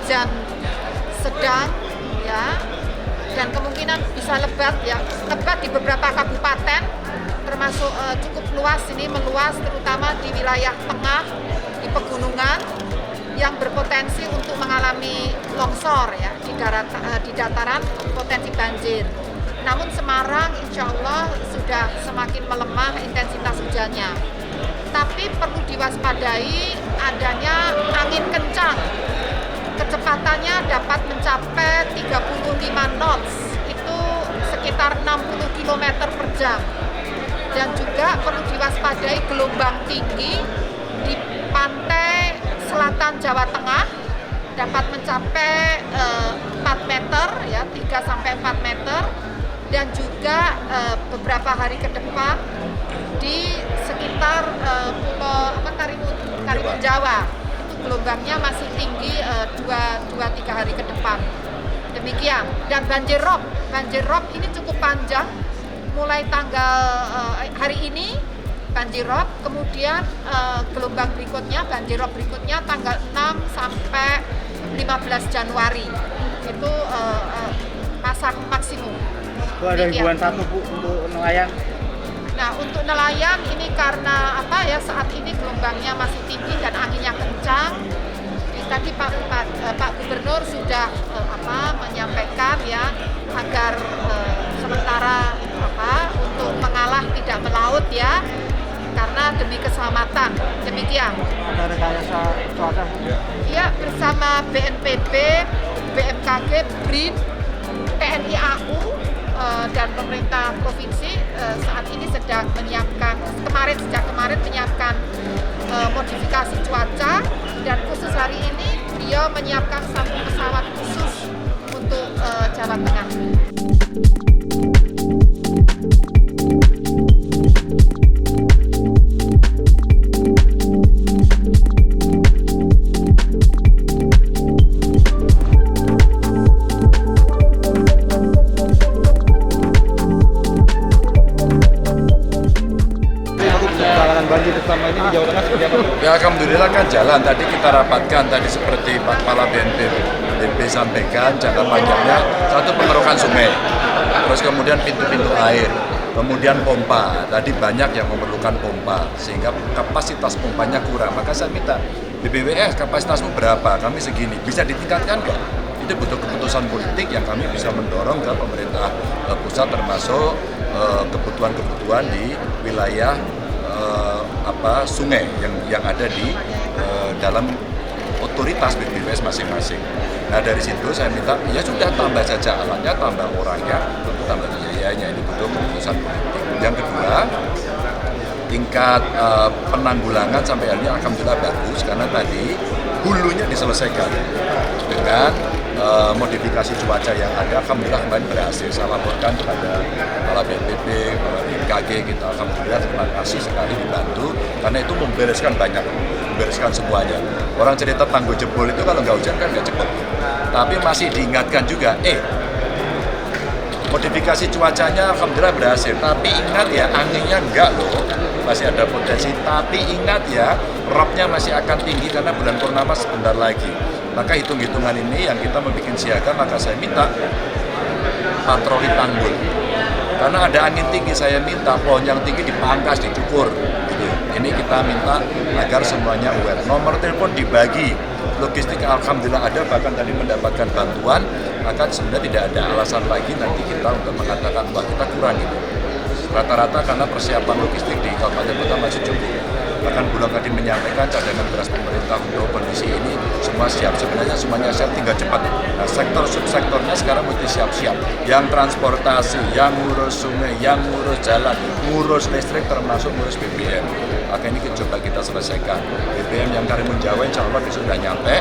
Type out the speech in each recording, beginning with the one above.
hujan sedang ya, dan kemungkinan bisa lebat di beberapa kabupaten, termasuk cukup luas, ini meluas terutama di wilayah tengah, di pegunungan yang berpotensi untuk mengalami longsor ya, di dataran potensi banjir. Namun Semarang insya Allah sudah semakin melemah intensitas hujannya. Tapi perlu diwaspadai adanya angin kencang. Kecepatannya dapat mencapai 35 knots, itu sekitar 60 km per jam. Dan juga perlu diwaspadai gelombang tinggi di pantai selatan Jawa Tengah dapat mencapai 4 meter ya, 3-4 meter, dan juga beberapa hari ke depan di sekitar pulau Karimun Jawa itu gelombangnya masih tinggi 2-3 hari ke depan. Demikian. Dan banjir rob ini cukup panjang, mulai tanggal hari ini banjir rob, kemudian gelombang berikutnya, banjir rob berikutnya tanggal 6 sampai 15 Januari itu pasang maksimum. Bu, ada himbauan satu Bu untuk nelayan. Nah, untuk nelayan ini karena saat ini gelombangnya masih tinggi dan anginnya kencang. Tadi Pak Gubernur sudah menyampaikan ya agar sementara untuk mengalah tidak melaut ya, karena demi keselamatan. Demikian. Ada rekayasa cuaca Bu? Ya, bersama BNPB, BMKG, BRIN, TNI AU dan pemerintah provinsi saat ini sedang menyiapkan, sejak kemarin menyiapkan modifikasi cuaca, dan khusus hari ini beliau menyiapkan satu pesawat khusus untuk Jawa Tengah. Banjir selama ini di Jawa Tengah seperti apa? Ya, alhamdulillah kan jalan. Tadi kita rapatkan tadi seperti Pak Kepala BNPB sampaikan jangka panjangnya, satu pengerukan sungai, terus kemudian pintu-pintu air, kemudian pompa. Tadi banyak yang memerlukan pompa sehingga kapasitas pompanya kurang. Maka saya minta BBWS, kapasitasmu berapa? Kami segini, bisa ditingkatkan nggak? Itu butuh keputusan politik yang kami bisa mendorong ke pemerintah pusat, termasuk kebutuhan-kebutuhan di wilayah sungai yang ada di dalam otoritas BBWS masing-masing. Nah, dari situ saya minta ya sudah tambah saja alatnya, tambah orangnya, tentu tambah biayanya. Ini butuh keputusan politik. Yang kedua, tingkat penanggulangan sampai hari ini alhamdulillah bagus, karena tadi hulunya diselesaikan dengan modifikasi cuaca yang ada. Alhamdulillah kemarin berhasil. Saya laporkan kepada kepala BNPB, BMKG, kita alhamdulillah terima kasih sekali dibantu, karena itu membereskan semuanya. Orang cerita tanggul jebol itu kalau nggak hujan kan nggak cepat, tapi masih diingatkan juga, modifikasi cuacanya alhamdulillah berhasil, tapi ingat ya, anginnya enggak loh, masih ada potensi. Tapi ingat ya, robnya masih akan tinggi karena bulan purnama sebentar lagi. Maka hitung-hitungan ini yang kita membuat siaga. Maka saya minta patroli tanggul, karena ada angin tinggi, saya minta pohon yang tinggi dipangkas, dicukur gitu. Ini kita minta agar semuanya aware. Nomor telepon dibagi, logistik alhamdulillah ada, bahkan tadi mendapatkan bantuan. Maka sebenarnya tidak ada alasan lagi nanti kita untuk mengatakan bahwa kita kurang gitu. Rata-rata karena persiapan logistik di kabupaten kota masih cukup. Bahkan Bulog tadi menyampaikan cadangan beras pemerintah untuk kondisi ini semua siap. Sebenarnya semuanya siap, tinggal cepat. Nah, sektor subsektornya sekarang mesti siap-siap. Yang transportasi, yang ngurus sungai, yang ngurus jalan, ngurus listrik, termasuk ngurus BBM. Maka ini coba kita selesaikan. BBM yang Karimun Jawa insya Allah besok sudah nyampe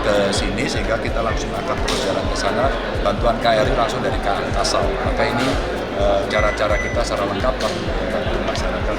ke sini, sehingga kita langsung akan terus jalan ke sana. Bantuan KRI langsung dari Kasau. Maka ini cara-cara kita secara lengkap untuk masyarakat